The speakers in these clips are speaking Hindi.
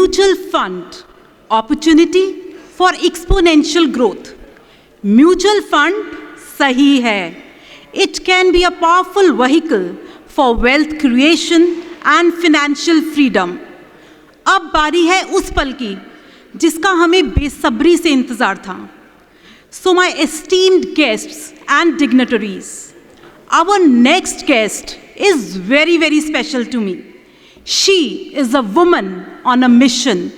Mutual fund, opportunity for exponential growth. Mutual fund sahi hai. It can be a powerful vehicle for wealth creation and financial freedom. अब बारी है उस पल की जिसका हमें बेसब्री से इंतजार था. So my esteemed guests and dignitaries, our next guest is very, very special to me. She is a woman on a mission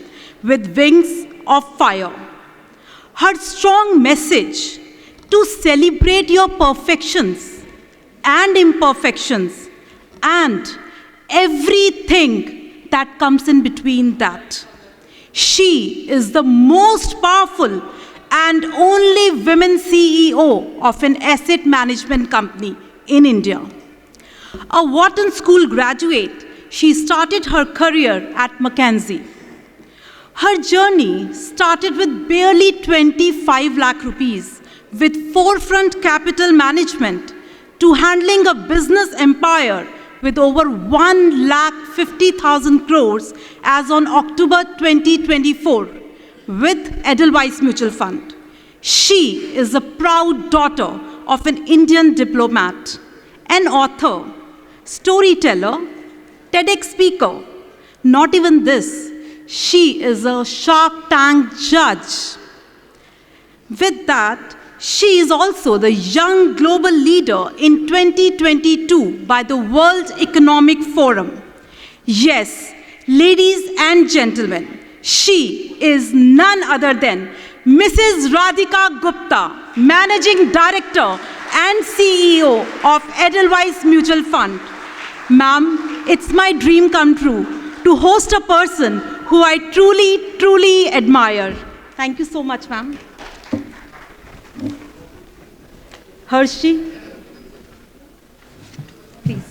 with wings of fire. Her strong message to celebrate your perfections and imperfections and everything that comes in between that. She is the most powerful and only women CEO of an asset management company in India. A Wharton School graduate, she started her career at McKinsey. Her journey started with barely 25 lakh rupees with Forefront Capital Management to handling a business empire with over 1,50,000 crores as on October 2024 with Edelweiss Mutual Fund. She is a proud daughter of an Indian diplomat, an author, storyteller, TEDx speaker. Not even this, she is a Shark Tank judge. With that, she is also the Young Global Leader in 2022 by the World Economic Forum. Yes, ladies and gentlemen, she is none other than Mrs. Radhika Gupta, Managing Director and CEO of Edelweiss Mutual Fund. Ma'am, it's my dream come true to host a person who I truly, truly admire. Thank you so much, ma'am. Hershey, please.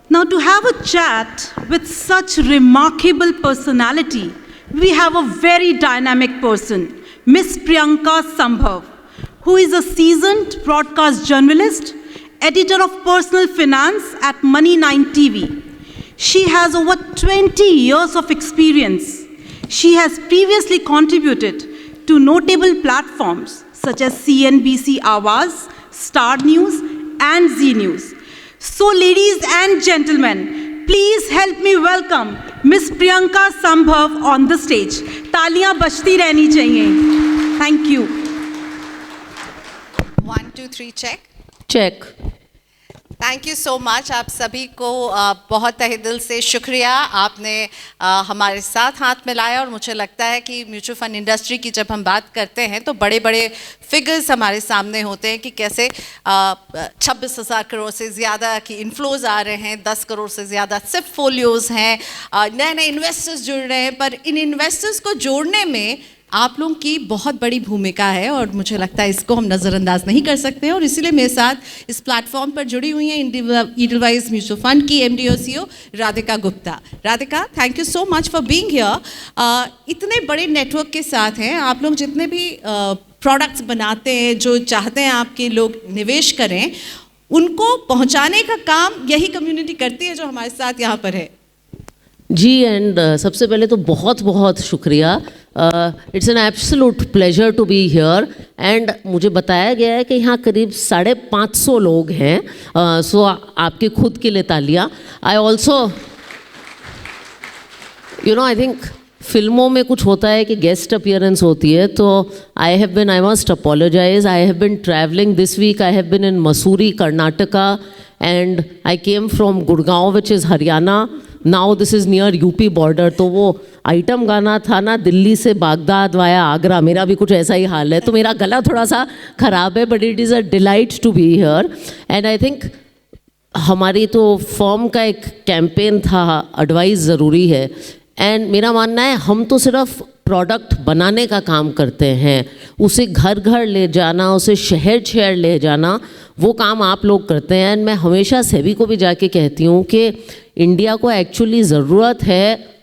Now, to have a chat with such remarkable personality, we have a very dynamic person, Miss Priyanka Sambhav, who is a seasoned broadcast journalist, editor of personal finance at Money9 TV. She has over 20 years of experience. She has previously contributed to notable platforms such as CNBC Awaaz, Star News, and Zee News. So, ladies and gentlemen, please help me welcome Miss Priyanka Sambhav on the stage. तालियां बजती रहनी चाहिए. Thank you. 1, 2, 3 check. Check. Thank you so much. आप सभी को बहुत तहे दिल से शुक्रिया. आपने हमारे साथ हाथ मिलाया और मुझे लगता है कि म्यूचुअल फंड इंडस्ट्री की जब हम बात करते हैं तो बड़े बड़े फिगर्स हमारे सामने होते हैं कि कैसे 26,000 करोड़ से ज़्यादा की इन्फ्लोज आ रहे हैं, 10 करोड़ से ज़्यादा सिर्फ फोलियोज़ हैं, नए नए इन्वेस्टर्स जुड़ रहे हैं. पर इन इन्वेस्टर्स को जोड़ने में आप लोगों की बहुत बड़ी भूमिका है और मुझे लगता है इसको हम नज़रअंदाज नहीं कर सकते हैं. और इसीलिए मेरे साथ इस प्लेटफॉर्म पर जुड़ी हुई हैं एडलवाइस म्यूचुअल फंड की MD और CEO Radhika Gupta. Radhika, thank you so much for being here. इतने बड़े नेटवर्क के साथ हैं आप लोग, जितने भी प्रोडक्ट्स बनाते हैं, जो चाहते हैं आपके लोग निवेश करें, उनको पहुँचाने का काम यही कम्युनिटी करती है जो हमारे साथ यहाँ पर है. जी, एंड सबसे पहले तो बहुत बहुत शुक्रिया. It's an absolute pleasure to be here. And मुझे बताया गया है कि यहाँ करीब 550 लोग हैं. सो आपके खुद के लिए तालियाँ. आई ऑल्सो आई थिंक फिल्मों में कुछ होता है कि गेस्ट अपीयरेंस होती है, तो I must apologise. I have been travelling this week. I have been in Mussoorie, Karnataka, and I came from Gurgaon which is Haryana. Now this is near UP border. तो वो आइटम गाना था ना, दिल्ली से बागदाद वाया आगरा, मेरा भी कुछ ऐसा ही हाल है. तो मेरा गला थोड़ा सा ख़राब है, but it is a delight to be here. And I think हमारी तो फर्म का एक कैंपेन था, एडवाइस ज़रूरी है. एंड मेरा मानना है हम तो सिर्फ प्रोडक्ट बनाने का काम करते हैं, उसे घर घर ले जाना, उसे शहर शहर ले जाना, वो काम आप लोग करते हैं. एंड मैं हमेशा सेबी को भी जाके कहती हूँ कि इंडिया को एक्चुअली ज़रूरत है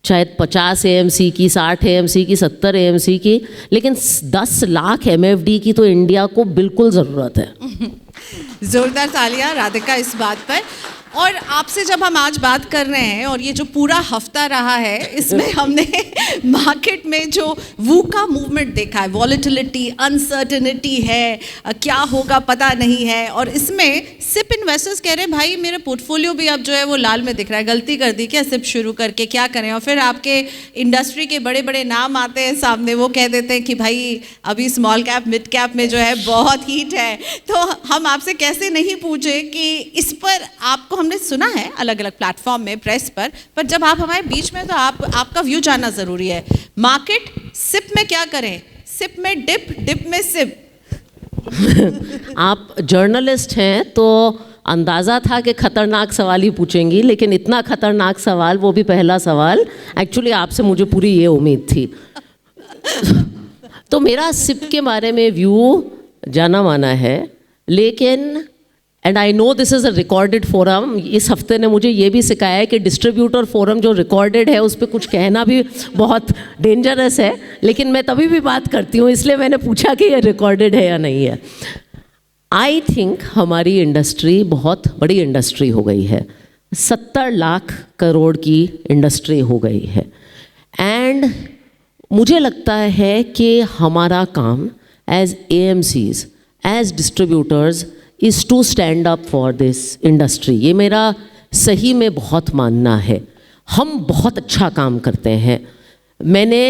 शायद 50 AMC की, 60 AMC की, 70 AMC की, लेकिन 10 लाख MFD की तो इंडिया को बिल्कुल ज़रूरत है। जोरदार तालियां राधिका इस बात पर। और आपसे जब हम आज बात कर रहे हैं और ये जो पूरा हफ्ता रहा है इसमें हमने मार्केट में जो वूका मूवमेंट देखा है, वॉलेटिलिटी, अनसर्टेनिटी है, क्या होगा पता नहीं है, और इसमें सिप इन्वेस्टर्स कह रहे हैं भाई मेरा पोर्टफोलियो भी अब जो है वो लाल में दिख रहा है, गलती कर दी क्या सिप शुरू करके, क्या करें। और फिर आपके इंडस्ट्री के बड़े बड़े नाम आते हैं सामने, वो कह देते हैं कि भाई अभी स्मॉल कैप मिड कैप में जो है बहुत हीट है। तो हम आपसे कैसे नहीं पूछे कि इस पर आपको हमने सुना है अलग अलग प्लेटफॉर्म में, प्रेस पर जब आप हमारे बीच में तो आपका व्यू जानना ज़रूरी है। मार्केट सिप में क्या करें, सिप में डिप, डिप में सिप। आप जर्नलिस्ट हैं तो अंदाज़ा था कि खतरनाक सवाल ही पूछेंगी, लेकिन इतना खतरनाक सवाल, वो भी पहला सवाल, एक्चुअली आपसे मुझे पूरी ये उम्मीद थी। तो मेरा सिप के बारे में व्यू जाना माना है, लेकिन and I know this is a recorded forum. इस हफ्ते ने मुझे ये भी सिखाया है कि डिस्ट्रीब्यूटर फोरम जो रिकॉर्डेड है उस पर कुछ कहना भी बहुत डेंजरस है, लेकिन मैं तभी भी बात करती हूँ, इसलिए मैंने पूछा कि ये रिकॉर्डेड है या नहीं है। आई थिंक हमारी इंडस्ट्री बहुत बड़ी इंडस्ट्री हो गई है, 70 लाख करोड़ की इंडस्ट्री हो गई है, एंड मुझे लगता है कि हमारा काम as AMCs, as distributors is to stand up for this industry. ये मेरा सही में बहुत मानना है। हम बहुत अच्छा काम करते हैं। मैंने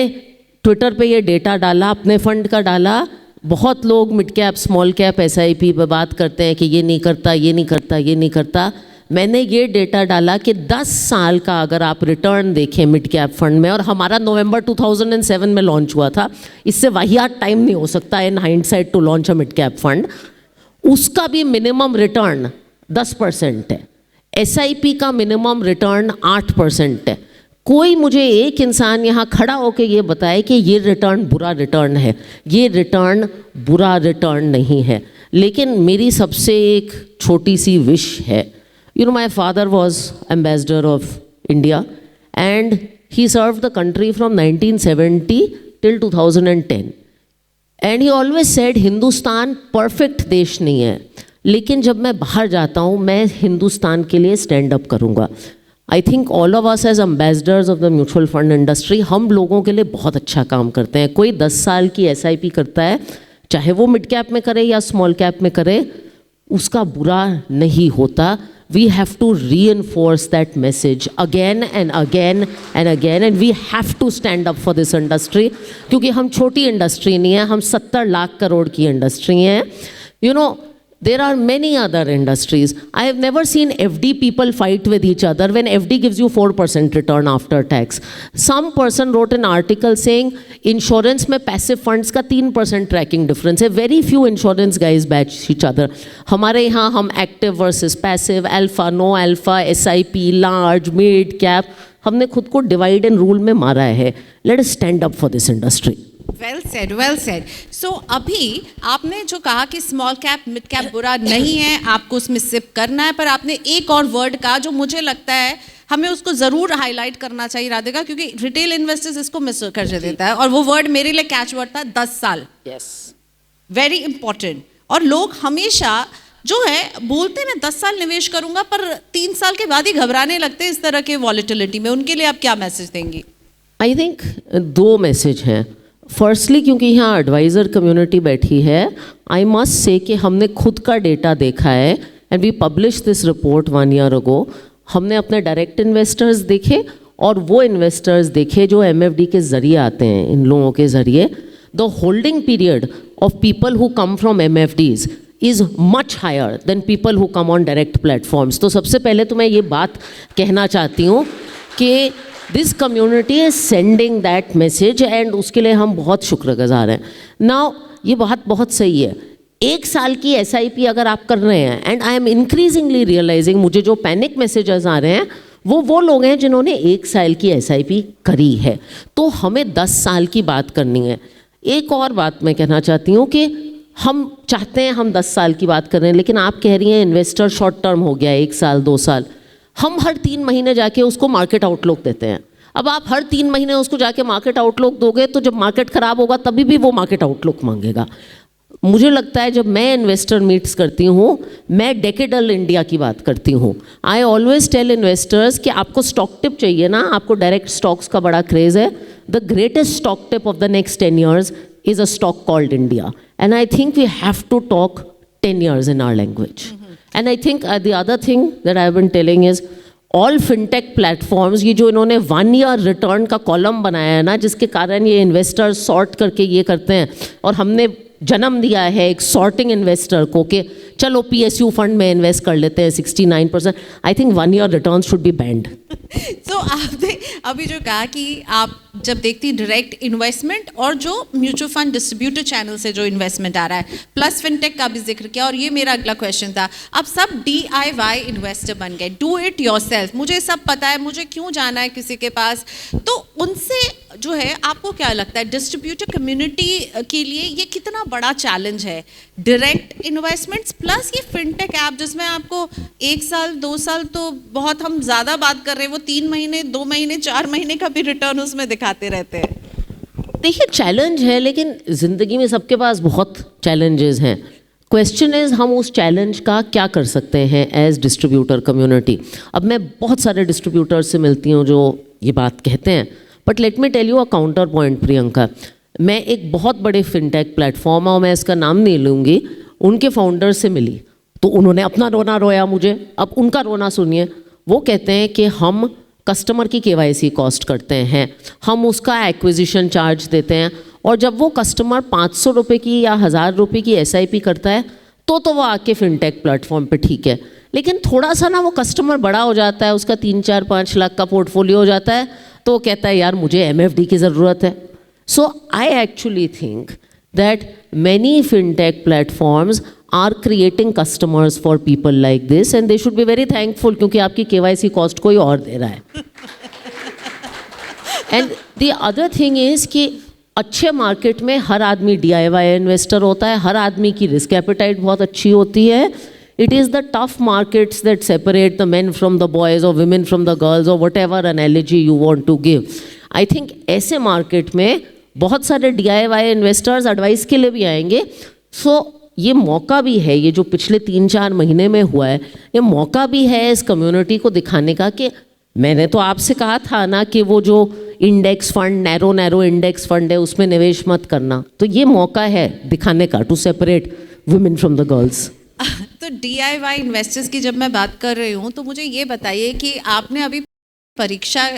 ट्विटर पे ये डेटा डाला, अपने फंड का डाला। बहुत लोग mid cap, small cap, SIP पे बात करते हैं कि ये नहीं करता, ये नहीं करता, ये नहीं करता। मैंने ये डेटा डाला कि 10 साल का अगर आप रिटर्न देखें मिड कैप फंड में, और हमारा नवंबर 2007 में लॉन्च हुआ था, इससे वाहियात टाइम नहीं हो सकता in hindsight to launch a mid cap fund, उसका भी मिनिमम रिटर्न 10% है। SIP का मिनिमम रिटर्न 8% है। कोई मुझे एक इंसान यहाँ खड़ा होकर ये बताए कि ये रिटर्न बुरा रिटर्न है। ये रिटर्न बुरा रिटर्न नहीं है। लेकिन मेरी सबसे एक छोटी सी विश है, you know my father was ambassador of India and he serve the country from 1970 till 2010 and he always said Hindustan perfect देश नहीं है, लेकिन जब मैं बाहर जाता हूँ मैं हिंदुस्तान के लिए स्टैंड अप करूँगा। I think all of us as ambassadors of the mutual fund industry हम लोगों के लिए बहुत अच्छा काम करते हैं। कोई 10 साल की SIP करता है, चाहे वो मिड कैप में करे या स्मॉल कैप में करे, उसका बुरा नहीं होता। We have to reinforce that message again and again and again, and we have to stand up for this industry, क्योंकि हम छोटी इंडस्ट्री नहीं है, हम 70 लाख करोड़ की इंडस्ट्री हैं। You know, there are many other industries. I have never seen FD people fight with each other when FD gives you 4% return after tax. Some person wrote an article saying insurance में passive funds का 3% tracking difference है. Very few insurance guys batch each other. हमारे यहाँ हम active versus passive, alpha, no alpha, SIP, large, mid, cap, हमने खुद को divide and rule में मारा है. Let us stand up for this industry. Well said, well said. So अभी आपने जो कहा कि स्मॉल कैप मिड कैप बुरा नहीं है, आपको उसमें सिप करना है, पर आपने एक और वर्ड कहा जो मुझे लगता है हमें उसको ज़रूर हाईलाइट करना चाहिए राधिका, क्योंकि रिटेल इन्वेस्टर्स इसको मिस कर देता है, और वो वर्ड मेरे लिए कैच वर्ड था 10 साल। Yes. Very important. और लोग हमेशा जो है बोलते हैं मैं 10 साल निवेश करूंगा, पर 3 साल के बाद ही घबराने लगते हैं इस तरह के वॉलेटिलिटी में। उनके लिए आप क्या मैसेज देंगी? आई थिंक 2 मैसेज हैं। फर्स्टली, क्योंकि यहाँ एडवाइज़र कम्युनिटी बैठी है, आई मस्ट से कि हमने खुद का डेटा देखा है and we publish this report 1 year ago. हमने अपने डायरेक्ट इन्वेस्टर्स देखे और वो इन्वेस्टर्स देखे जो MFD के ज़रिए आते हैं, इन लोगों के ज़रिए। The holding period of people who come from MFDs is much higher than people who come on direct platforms. तो सबसे पहले तो मैं ये बात कहना चाहती हूँ कि this community is sending that message and उसके लिए हम बहुत शुक्रगुजार हैं। नाउ ये बात बहुत सही है, 1 साल की SIP अगर आप कर रहे हैं, and I am increasingly realising, मुझे जो पैनिक मैसेजेस आ रहे हैं वो लोग हैं जिन्होंने 1 साल की SIP करी है। तो हमें 10 साल की बात करनी है। एक और बात मैं कहना चाहती हूँ कि हम चाहते हैं हम 10 साल की बात कर रहे हैं, लेकिन आप कह रही हैं इन्वेस्टर शॉर्ट टर्म हो गया, 1 साल 2 साल। हम हर 3 महीने जाके उसको मार्केट आउटलुक देते हैं। अब आप हर 3 महीने उसको जाके मार्केट आउटलुक दोगे तो जब मार्केट ख़राब होगा तभी भी वो मार्केट आउटलुक मांगेगा। मुझे लगता है जब मैं इन्वेस्टर मीट्स करती हूँ, मैं डेकेडल इंडिया की बात करती हूँ। आई ऑलवेज टेल इन्वेस्टर्स कि आपको स्टॉक टिप चाहिए ना, आपको डायरेक्ट स्टॉक्स का बड़ा क्रेज़ है, the greatest stock tip of the next 10 years is a stock called India. And I think we have to talk 10 years in our language. And I think the other thing that I've been telling is all fintech platforms, ये जो इन्होंने 1 year return का कॉलम बनाया है ना, जिसके कारण ये इन्वेस्टर्स सॉर्ट करके ये करते हैं, और हमने जन्म दिया है एक सॉर्टिंग इन्वेस्टर को कि चलो PSU फंड में इन्वेस्ट कर लेते हैं 69%. I think 1 year return should be band. तो आपने अभी जो कहा कि आप जब देखती डायरेक्ट इन्वेस्टमेंट और जो म्यूचुअल फंड डिस्ट्रीब्यूटर चैनल से जो इन्वेस्टमेंट आ रहा है, प्लस फिनटेक का भी जिक्र किया, और ये मेरा अगला क्वेश्चन था, अब सब DIY इन्वेस्टर बन गए, डू इट योरसेल्फ, मुझे सब पता है, मुझे क्यों जाना है किसी के पास. तो उनसे जो है आपको क्या लगता है डिस्ट्रीब्यूटर कम्युनिटी के लिए ये कितना बड़ा चैलेंज है, डायरेक्ट इन्वेस्टमेंट्स प्लस ये फिनटेक ऐप जिसमें आपको 1 साल 2 साल तो बहुत हम ज़्यादा बात कर रहे हैं, वो 3 महीने 2 महीने 4 महीने का भी रिटर्न उसमें दिखाते रहते हैं. देखिए चैलेंज है, लेकिन ज़िंदगी में सबके पास बहुत चैलेंजेस हैं. क्वेश्चन इज़ हम उस चैलेंज का क्या कर सकते हैं एज डिस्ट्रीब्यूटर कम्युनिटी. अब मैं बहुत सारे डिस्ट्रीब्यूटर से मिलती हूँ जो ये बात कहते हैं, but let me tell you a counter point Priyanka. मैं एक बहुत बड़े फिनटेक प्लेटफॉर्म है और मैं इसका नाम नहीं लूँगी, उनके फाउंडर से मिली तो उन्होंने अपना रोना रोया मुझे. अब उनका रोना सुनिए. वो कहते हैं कि हम कस्टमर की KYC कॉस्ट करते हैं, हम उसका एक्विजिशन चार्ज देते हैं, और जब वो कस्टमर 500 रुपये की या 1000 रुपये की SIP करता है तो वो आके फिनटेक प्लेटफॉर्म पे ठीक है. लेकिन थोड़ा सा ना वो कस्टमर बड़ा हो जाता है, उसका 3-4-5 लाख का पोर्टफोलियो हो जाता है, तो वो कहता है यार मुझे MFD की ज़रूरत है. So I actually think that many fintech platforms are creating customers for people like this, and they should be very thankful क्योंकि आपकी KYC cost कोई और दे रहा है. And the other thing is कि अच्छे मार्केट में हर आदमी DIY इन्वेस्टर होता है, हर आदमी की रिस्क एपेटाइट बहुत अच्छी होती है. It is the tough markets that separate the men from the boys or women from the girls or whatever analogy you want to give. I think ऐसे मार्केट में बहुत सारे DIY इन्वेस्टर्स एडवाइस के लिए भी आएंगे. सो ये मौका भी है, ये जो पिछले 3-4 महीने में हुआ है, ये मौका भी है इस कम्युनिटी को दिखाने का कि मैंने तो आपसे कहा था ना कि वो जो index fund narrow index fund है उसमें निवेश मत करना. तो ये मौका है दिखाने का, to separate women from the girls. तो DIY इन्वेस्टर्स की जब मैं बात कर रही हूँ तो मुझे ये बताइए कि आपने अभी परीक्षा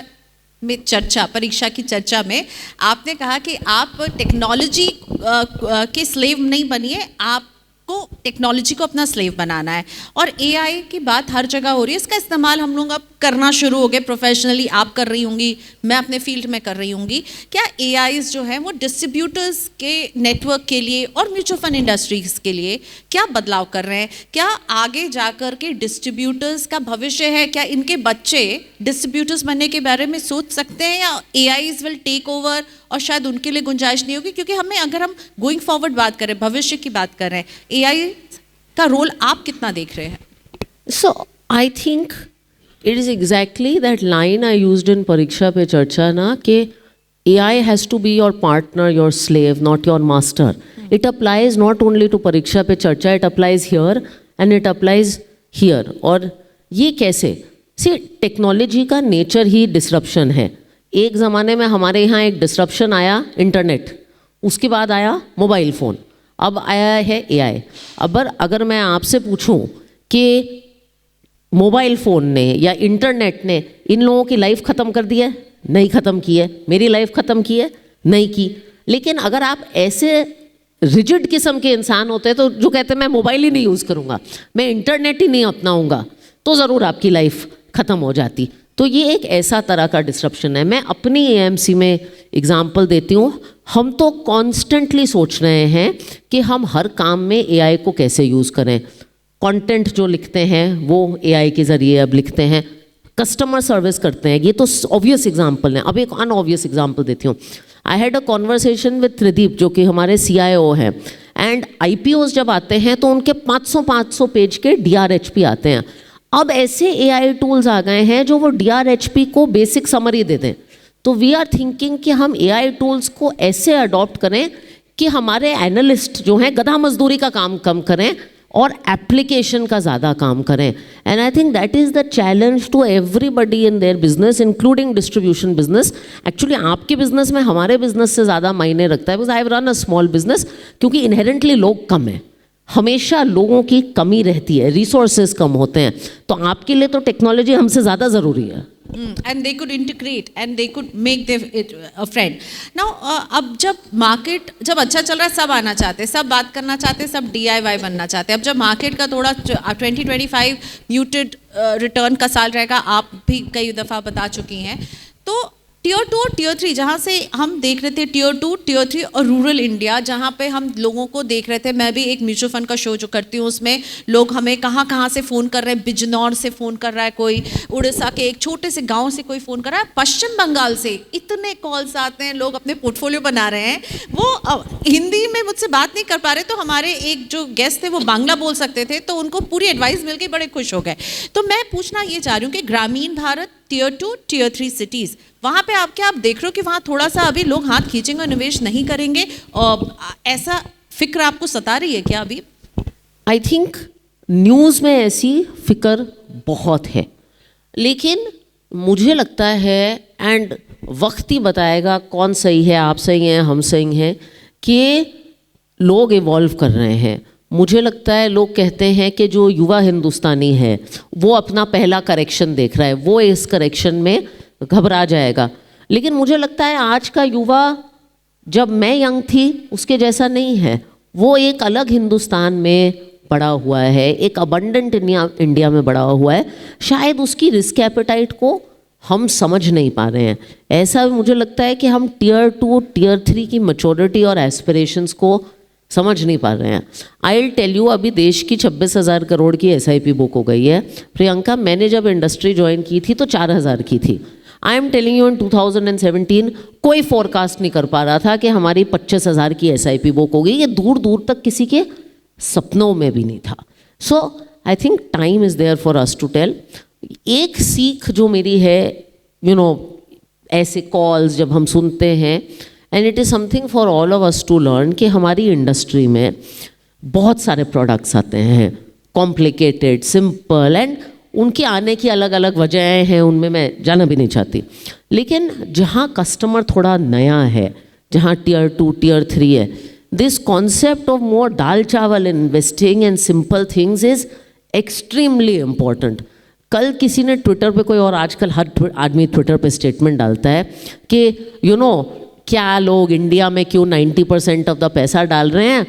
की चर्चा में आपने कहा कि आप टेक्नोलॉजी के स्लेव नहीं बनिए, आपको टेक्नोलॉजी को अपना स्लेव बनाना है. और AI की बात हर जगह हो रही है, इसका इस्तेमाल हम लोग अब करना शुरू हो गए प्रोफेशनली. आप कर रही होंगी, मैं अपने फील्ड में कर रही होंगी. क्या AIs जो हैं वो डिस्ट्रीब्यूटर्स के नेटवर्क के लिए और म्यूचुअल फंड इंडस्ट्रीज के लिए क्या बदलाव कर रहे हैं? क्या आगे जाकर के डिस्ट्रीब्यूटर्स का भविष्य है? क्या इनके बच्चे डिस्ट्रीब्यूटर्स बनने के बारे में सोच सकते हैं, या AIs विल टेक ओवर और शायद उनके लिए गुंजाइश नहीं होगी? क्योंकि हमें, अगर हम गोइंग फॉरवर्ड बात करें, भविष्य की बात कर रहे हैं, AI का रोल आप कितना देख रहे हैं? So I think it is exactly that line I used in परीक्षा पे चर्चा ना कि AI has to be your partner, your slave, not your master. It applies not only to परीक्षा पे चर्चा, it applies here and it applies here. और ये कैसे? See, टेक्नोलॉजी का नेचर ही डिसरप्शन है. एक ज़माने में हमारे यहाँ एक डिसरप्शन आया इंटरनेट, उसके बाद आया मोबाइल फ़ोन, अब आया है AI. अब अगर मैं आपसे पूछूं कि मोबाइल फ़ोन ने या इंटरनेट ने इन लोगों की लाइफ ख़त्म कर दी है? नहीं ख़त्म की है. मेरी लाइफ ख़त्म की है? नहीं की. लेकिन अगर आप ऐसे रिजिड किस्म के इंसान होते तो जो कहते हैं मैं मोबाइल ही नहीं यूज़ करूँगा, मैं इंटरनेट ही नहीं अपनाऊँगा, तो ज़रूर आपकी लाइफ ख़त्म हो जाती. तो ये एक ऐसा तरह का डिस्ट्रप्शन है. मैं अपनी AMC में एग्जांपल देती हूँ. हम तो कॉन्स्टेंटली सोच रहे हैं कि हम हर काम में AI को कैसे यूज़ करें. कंटेंट जो लिखते हैं वो AI के ज़रिए अब लिखते हैं, कस्टमर सर्विस करते हैं. ये तो ऑब्वियस एग्जांपल है. अब एक अनऑब्वियस एग्जांपल देती हूँ. I had a conversation with Tridip जो कि हमारे CIO हैं, एंड IPOs जब आते हैं तो उनके 500 पेज के DRHP आते हैं. अब ऐसे AI टूल्स आ गए हैं जो वो DRHP को बेसिक समरी देते हैं. तो वी आर थिंकिंग कि हम AI टूल्स को ऐसे अडॉप्ट करें कि हमारे एनालिस्ट जो हैं गधा मजदूरी का काम कम करें और एप्लीकेशन का ज़्यादा काम करें. And I think that is the challenge to everybody in their business including distribution business. Actually आपके बिजनेस में हमारे बिजनेस से ज़्यादा मायने रखता है, because I have run a small business, क्योंकि इनहेरेंटली लोग कम हैं, हमेशा लोगों की कमी रहती है, रिसोर्सेज कम होते हैं. तो आपके लिए तो टेक्नोलॉजी हमसे ज़्यादा ज़रूरी है. And they could integrate and they could make it a friend. Now अब जब मार्केट जब अच्छा चल रहा है, सब आना चाहते हैं, सब बात करना चाहते हैं, सब DIY बनना चाहते हैं. अब जब मार्केट का थोड़ा 2025 म्यूटेड रिटर्न का साल रहेगा, आप भी कई दफ़ा बता चुकी हैं, तो टियर 2 और टियर 3 जहाँ से हम देख रहे थे, टियर 2 टियर 3 और रूरल इंडिया जहाँ पे हम लोगों को देख रहे थे. मैं भी एक म्यूचुअल फंड का शो जो करती हूँ, उसमें लोग हमें कहाँ से फ़ोन कर रहे हैं. बिजनौर से फ़ोन कर रहा है कोई, उड़ीसा के एक छोटे से गांव से कोई फ़ोन कर रहा है, पश्चिम बंगाल से इतने कॉल्स आते हैं. लोग अपने पोर्टफोलियो बना रहे हैं, वो हिंदी में मुझसे बात नहीं कर पा रहे, तो हमारे एक जो गेस्ट थे वो बांग्ला बोल सकते थे, तो उनको पूरी एडवाइस मिल गई, बड़े खुश हो गए. तो मैं पूछना ये चाह रही हूँ कि ग्रामीण भारत, टियर 2 टियर 3 सिटीज़, वहाँ पे आप देख रहे हो कि वहाँ थोड़ा सा अभी लोग हाथ खींचेंगे और निवेश नहीं करेंगे, और ऐसा फिक्र आपको सता रही है क्या अभी? आई थिंक न्यूज़ में ऐसी फिक्र बहुत है, लेकिन मुझे लगता है, एंड वक्त ही बताएगा कौन सही है, आप सही हैं, हम सही हैं, कि लोग इवॉल्व कर रहे हैं. मुझे लगता है लोग कहते हैं कि जो युवा हिंदुस्तानी है वो अपना पहला करेक्शन देख रहा है, वो इस करेक्शन में घबरा जाएगा. लेकिन मुझे लगता है आज का युवा, जब मैं यंग थी उसके जैसा नहीं है. वो एक अलग हिंदुस्तान में बड़ा हुआ है, एक अबंडेंट इंडिया में बड़ा हुआ है. शायद उसकी रिस्क एपेटाइट को हम समझ नहीं पा रहे हैं. ऐसा मुझे लगता है कि हम टियर 2 टियर 3 की मैच्योरिटी और एस्पिरेशंस को समझ नहीं पा रहे हैं. आई विल टेल यू, अभी देश की 26,000 करोड़ की SIP बुक हो गई है. प्रियंका, मैंने जब इंडस्ट्री ज्वाइन की थी तो 4,000 की थी. आई एम टेलिंग यू, इन 2017 कोई फोरकास्ट नहीं कर पा रहा था कि हमारी 25,000 की SIP बुक होगी. ये दूर दूर तक किसी के सपनों में भी नहीं था. So I think time is there for us to tell. एक सीख जो मेरी है, ऐसे कॉल्स जब हम सुनते हैं, and it is something for all of us to learn, कि हमारी इंडस्ट्री में बहुत सारे प्रोडक्ट्स आते हैं, कॉम्प्लिकेटेड, सिंपल, एंड उनके आने की अलग अलग वजहें हैं, उनमें मैं जाना भी नहीं चाहती. लेकिन जहाँ कस्टमर थोड़ा नया है, जहाँ टियर 2 टियर 3 है, दिस कॉन्सेप्ट ऑफ मोर दाल चावल investing and simple things is extremely important. कल किसी ने ट्विटर पे, कोई और आजकल हर आदमी ट्विटर पे स्टेटमेंट डालता है कि क्या लोग इंडिया में क्यों 90% ऑफ द पैसा डाल रहे हैं,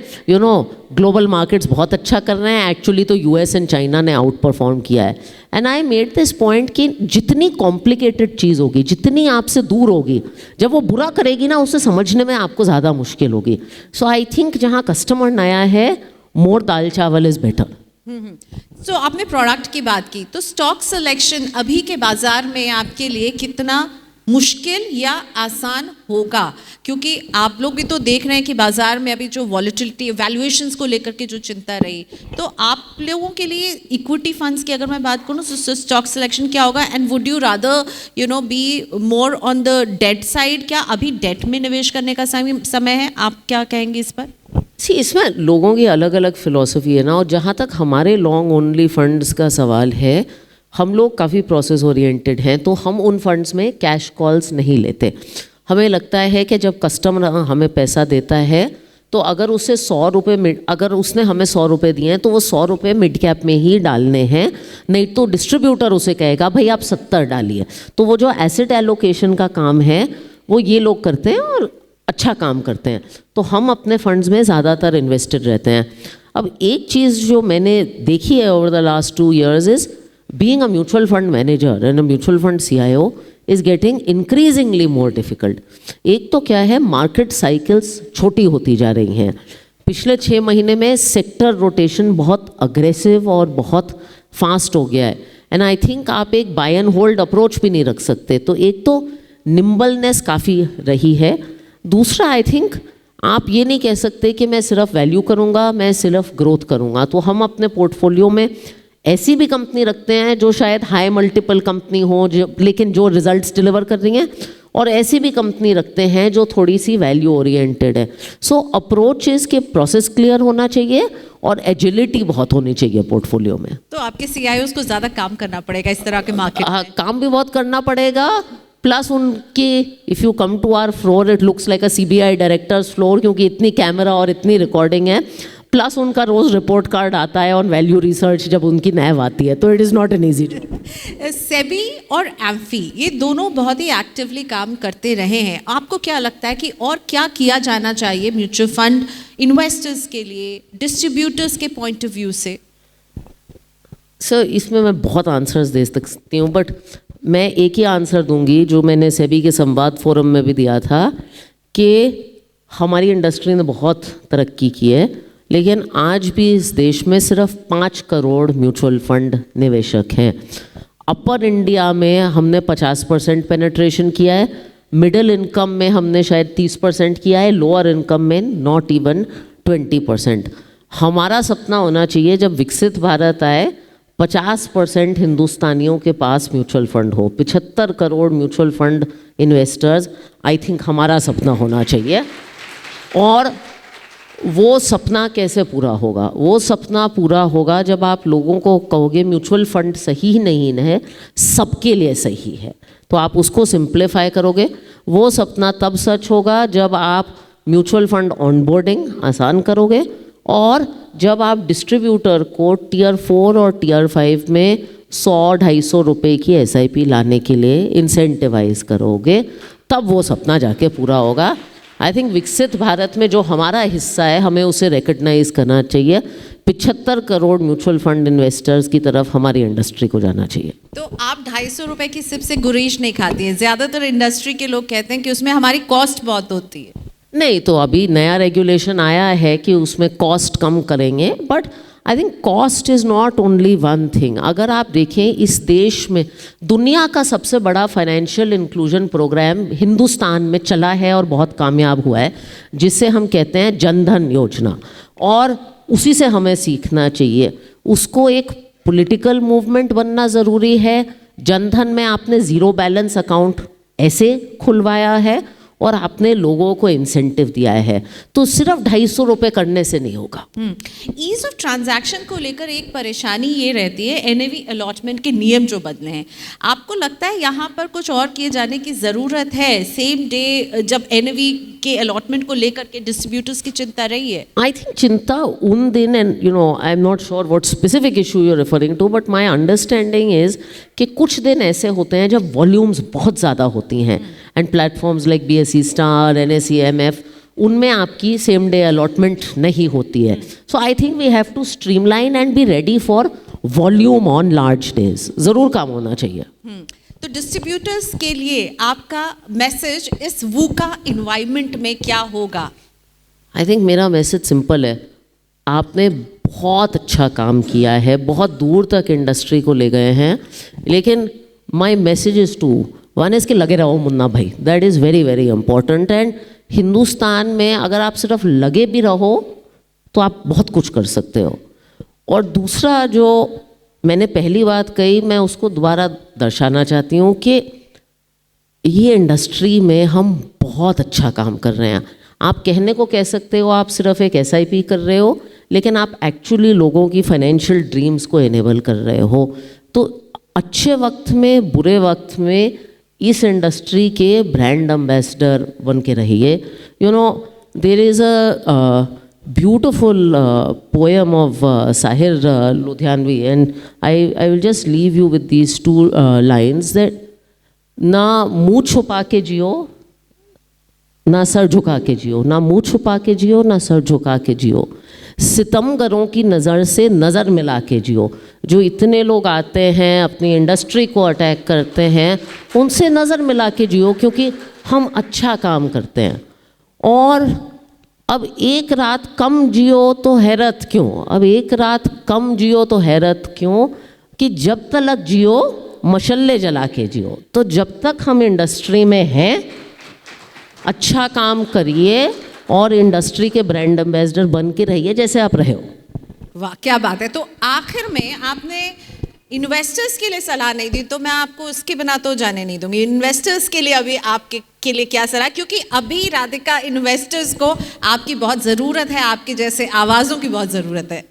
ग्लोबल मार्केट्स बहुत अच्छा कर रहे हैं. एक्चुअली तो US एंड चाइना ने आउट परफॉर्म किया है. And I made this point कि जितनी कॉम्प्लिकेटेड चीज़ होगी, जितनी आपसे दूर होगी, जब वो बुरा करेगी ना, उसे समझने में आपको ज़्यादा मुश्किल होगी. सो आई थिंक जहाँ कस्टमर नया है, मोर दाल चावल इज़ बेटर. सो आपने प्रोडक्ट की बात की, तो स्टॉक सिलेक्शन अभी के बाजार में आपके लिए कितना मुश्किल या आसान होगा? क्योंकि आप लोग भी तो देख रहे हैं कि बाजार में अभी जो वॉलेटिलिटी, वैल्यूएशंस को लेकर के जो चिंता रही, तो आप लोगों के लिए इक्विटी फंड्स की अगर मैं बात करूं, तो स्टॉक सिलेक्शन क्या होगा? And would you rather be more on the debt side? क्या अभी डेट में निवेश करने का समय है? आप क्या कहेंगे इस पर? इसमें लोगों की अलग अलग फिलॉसफी है ना. और जहाँ तक हमारे लॉन्ग ओनली फंड्स का सवाल है, हम लोग काफ़ी प्रोसेस ओरिएंटेड हैं, तो हम उन फंड्स में कैश कॉल्स नहीं लेते. हमें लगता है कि जब कस्टमर हमें पैसा देता है, तो अगर उसे 100 रुपये, अगर उसने हमें 100 रुपये दिए हैं, तो वो 100 रुपये मिड कैप में ही डालने हैं. नहीं तो डिस्ट्रीब्यूटर उसे कहेगा भाई आप 70 डालिए. तो वो जो एसेट एलोकेशन का काम है वो ये लोग करते हैं और अच्छा काम करते हैं. तो हम अपने फंड्स में ज़्यादातर इन्वेस्टेड रहते हैं. अब एक चीज़ जो मैंने देखी है over the last 2 years is being a mutual fund manager and a mutual fund CIO is getting increasingly more difficult. एक तो क्या है, मार्केट साइकिल्स छोटी होती जा रही हैं. पिछले 6 महीने में सेक्टर रोटेशन बहुत अग्रेसिव और बहुत फास्ट हो गया है. एंड आई थिंक आप एक बाय एंड होल्ड अप्रोच भी नहीं रख सकते. तो एक तो निम्बलनेस काफ़ी रही है. दूसरा, आई थिंक आप ये नहीं कह सकते कि मैं सिर्फ वैल्यू करूँगा, मैं सिर्फ ग्रोथ करूँगा. तो हम अपने पोर्टफोलियो में ऐसी भी कंपनी रखते हैं जो शायद हाई मल्टीपल कंपनी हो, लेकिन जो रिजल्ट्स डिलीवर कर रही हैं, और ऐसी भी कंपनी रखते हैं जो थोड़ी सी वैल्यू ओरिएंटेड है. सो अप्रोच इज़ कि प्रोसेस क्लियर होना चाहिए और एजिलिटी बहुत होनी चाहिए पोर्टफोलियो में. तो आपके CIOs को ज़्यादा काम करना पड़ेगा इस तरह के मार्केट में. काम भी बहुत करना पड़ेगा, प्लस उनकी if you come to our floor it looks like a CBI directors floor, क्योंकि इतनी कैमरा और इतनी रिकॉर्डिंग है, प्लस उनका रोज़ रिपोर्ट कार्ड आता है ऑन वैल्यू रिसर्च जब उनकी नैव आती है, तो it is not an easy job. SEBI और एम्फी ये दोनों बहुत ही एक्टिवली काम करते रहे हैं. आपको क्या लगता है कि और क्या किया जाना चाहिए म्यूचुअल फंड इन्वेस्टर्स के लिए, डिस्ट्रीब्यूटर्स के पॉइंट ऑफ व्यू से? सर इसमें मैं बहुत आंसर्स दे सकती हूँ, बट मैं एक ही आंसर दूंगी जो मैंने सेबी के संवाद फोरम में भी दिया था कि हमारी इंडस्ट्री ने बहुत तरक्की की है, लेकिन आज भी इस देश में सिर्फ 5 करोड़ म्यूचुअल फंड निवेशक हैं. अपर इंडिया में हमने 50% पेनिट्रेशन किया है, मिडिल इनकम में हमने शायद 30% किया है, लोअर इनकम में नॉट इवन 20%. हमारा सपना होना चाहिए जब विकसित भारत आए 50% हिंदुस्तानियों के पास म्यूचुअल फंड हो. 75 crore mutual fund investors, I think हमारा सपना होना चाहिए. और वो सपना कैसे पूरा होगा? वो सपना पूरा होगा जब आप लोगों को कहोगे म्यूचुअल फंड सही नहीं है, सबके लिए सही है, तो आप उसको सिंप्लीफाई करोगे. वो सपना तब सच होगा जब आप म्यूचुअल फंड ऑनबोर्डिंग आसान करोगे और जब आप डिस्ट्रीब्यूटर को टियर 4 और टियर 5 में 100-250 रुपये की SIP लाने के लिए इंसेंटिवाइज करोगे, तब वो सपना जाके पूरा होगा. आई थिंक विकसित भारत में जो हमारा हिस्सा है हमें उसे रिकग्नाइज करना चाहिए. 75 करोड़ म्यूचुअल फंड इन्वेस्टर्स की तरफ हमारी इंडस्ट्री को जाना चाहिए. तो आप 250 रुपए की सिप से गुरेज नहीं खाती हैं. ज़्यादातर इंडस्ट्री के लोग कहते हैं कि उसमें हमारी कॉस्ट बहुत होती है. नहीं, तो अभी नया रेगुलेशन आया है कि उसमें कॉस्ट कम करेंगे, but I think cost is not only one thing. अगर आप देखें इस देश में दुनिया का सबसे बड़ा फाइनेंशियल इंक्लूजन प्रोग्राम हिंदुस्तान में चला है और बहुत कामयाब हुआ है, जिसे हम कहते हैं जनधन योजना, और उसी से हमें सीखना चाहिए. उसको एक पॉलिटिकल मूवमेंट बनना ज़रूरी है. जनधन में आपने ज़ीरो बैलेंस अकाउंट ऐसे खुलवाया है और आपने लोगों को इंसेंटिव दिया है, तो सिर्फ 250 रुपये करने से नहीं होगा. ईज ऑफ ट्रांजैक्शन को लेकर एक परेशानी ये रहती है, NAV अलॉटमेंट के नियम जो बदले हैं. आपको लगता है यहाँ पर कुछ और किए जाने की ज़रूरत है? सेम डे जब NAV के अलॉटमेंट को लेकर के डिस्ट्रीब्यूटर्स की चिंता रही है. आई थिंक चिंता उन दिन, and you know I am not sure what specific issue you are referring to, but my understanding is कि कुछ दिन ऐसे होते हैं जब वॉल्यूम्स बहुत ज़्यादा होती हैं, and platforms like BSE star, NSE MF, उनमें आपकी सेम डे अलॉटमेंट नहीं होती है. So I think we have to streamline and be ready for volume on large days. ज़रूर काम होना चाहिए. तो डिस्ट्रीब्यूटर्स के लिए आपका मैसेज इस वूका इन्वायरमेंट में क्या होगा? आई थिंक मेरा मैसेज सिंपल है. आपने बहुत अच्छा काम किया है, बहुत दूर तक इंडस्ट्री को ले गए हैं, लेकिन my message is to one is कि लगे रहो मुन्ना भाई, that is very very important. And Hindustan में अगर आप सिर्फ लगे भी रहो तो आप बहुत कुछ कर सकते हो. और दूसरा जो मैंने पहली बात कही, मैं उसको दोबारा दर्शाना चाहती हूँ कि ये इंडस्ट्री में हम बहुत अच्छा काम कर रहे हैं. आप कहने को कह सकते हो आप सिर्फ एक SIP कर रहे हो, लेकिन आप एक्चुअली लोगों की फाइनेंशियल ड्रीम्स को इनेबल कर रहे हो. तो अच्छे वक्त में बुरे वक्त में इस इंडस्ट्री के ब्रांड एम्बेसडर बन के रहिए. You know there is a beautiful poem of Sahir Ludhianvi, and I will just leave you with these two lines that ना मुँह छुपा के जियो ना सर झुका के जियो, ना मुँह छुपा के जियो ना सर झुका के जियो, सितमगरों की नज़र से नज़र मिला के जियो. जो इतने लोग आते हैं अपनी इंडस्ट्री को अटैक करते हैं, उनसे नज़र मिला के जियो, क्योंकि हम अच्छा काम करते हैं. और अब एक रात कम जियो तो हैरत क्यों, अब एक रात कम जियो तो हैरत क्यों, कि जब तक जियो मशल्ले जला के जियो. तो जब तक हम इंडस्ट्री में हैं अच्छा काम करिए और इंडस्ट्री के ब्रांड एम्बेसडर बन के रहिए जैसे आप रहे हो. वाह क्या बात है. तो आखिर में आपने इन्वेस्टर्स के लिए सलाह नहीं दी तो मैं आपको उसके बिना तो जाने नहीं दूंगी। इन्वेस्टर्स के लिए अभी आपके के लिए क्या सलाह, क्योंकि अभी राधिका इन्वेस्टर्स को आपकी बहुत ज़रूरत है, आपके जैसे आवाज़ों की बहुत ज़रूरत है।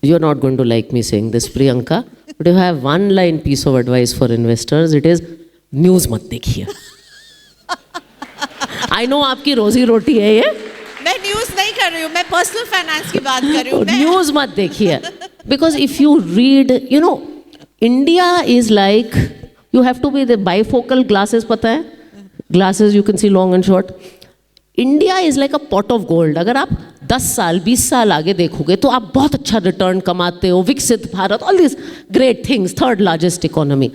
You're not going to like me saying this, Priyanka, but if I have one line piece of advice for investors, it is news मत देखिए। I know आपकी रोजी रोटी है ये। मैं न्यूज़ नहीं कर रही हूँ, मैं पर्सनल फाइनेंस की बात कर रही हूँ। न्यूज़ मत देखिए, because if you read, you know, India is like, you have to be the bifocal glasses, पता है? Glasses you can see long and short. India is like a pot of gold. अगर आप 10 साल 20 साल आगे देखोगे तो आप बहुत अच्छा रिटर्न कमाते हो, विकसित Bharat, all this great things, 3rd largest economy.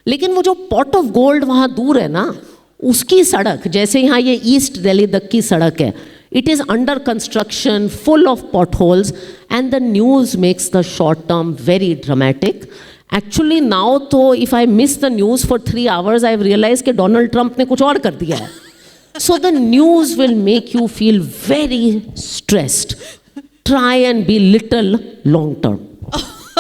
लेकिन वो जो पॉट ऑफ गोल्ड वहाँ दूर है ना, उसकी सड़क, जैसे यहाँ ये ईस्ट दिल्ली तक की सड़क है, it is under construction, full of potholes, and the news makes the short term very dramatic. Actually now तो if I miss the news for 3 hours, I have realize कि डोनाल्ड ट्रंप ने कुछ और कर दिया है। So the news will make you feel very stressed. Try and be little long term.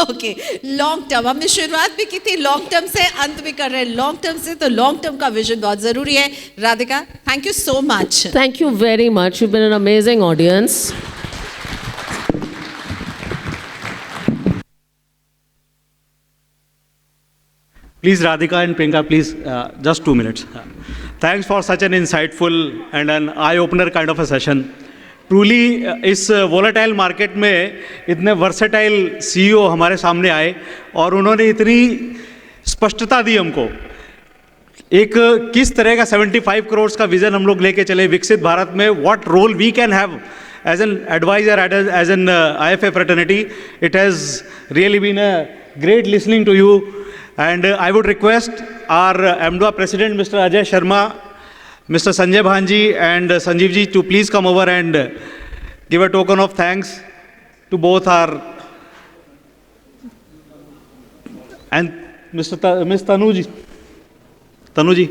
Okay, long term हमने शुरुआत भी की थी, लॉन्ग टर्म से अंत भी कर रहे हैं लॉन्ग टर्म से, तो लॉन्ग टर्म का विजन बहुत ज़रूरी है। Radhika, thank you so much. Thank you very much. You've been an amazing audience. Please, Radhika and Priyanka, please, just 2 minutes. Thanks for such an insightful and an eye-opener kind of a session. Truly, इस volatile market में इतने versatile CEO हमारे सामने आए और उन्होंने इतनी स्पष्टता दी हमको। एक किस तरह का 75 करोड़ का विजन हम लोग लेके चले विकसित भारत में, what role we can have as an advisor, as an IFA fraternity. It has really been a great listening to you. And I would request our AMDA President, Mr. Ajay Sharma, Mr. Sanjay Bhanji and Sanjeev ji to please come over and give a token of thanks to both our, and Ms. Tanu ji. Tanu ji.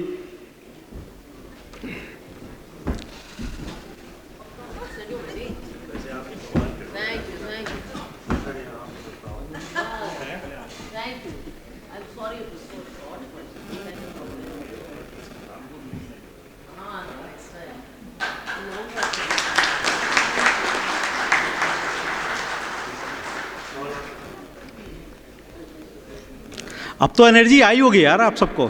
अब तो एनर्जी आई होगी यार आप सबको।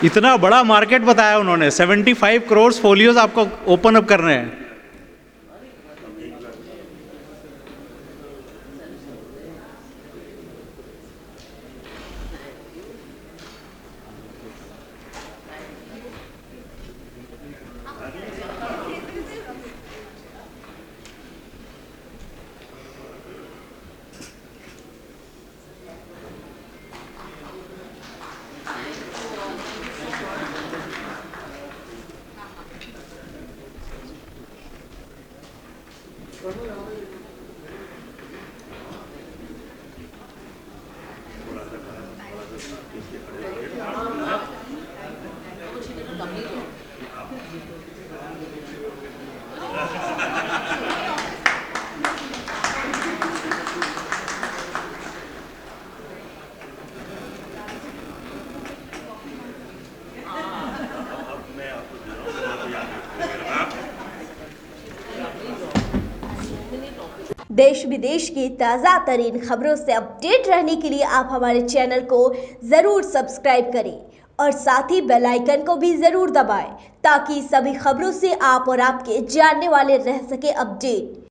इतना बड़ा मार्केट बताया उन्होंने, 75 करोड़ फोलियोज आपको ओपन अप कर रहे हैं। देश विदेश की ताज़ा तरीन खबरों से अपडेट रहने के लिए आप हमारे चैनल को ज़रूर सब्सक्राइब करें और साथ ही बेल आइकन को भी ज़रूर दबाएं ताकि सभी खबरों से आप और आपके जानने वाले रह सके अपडेट।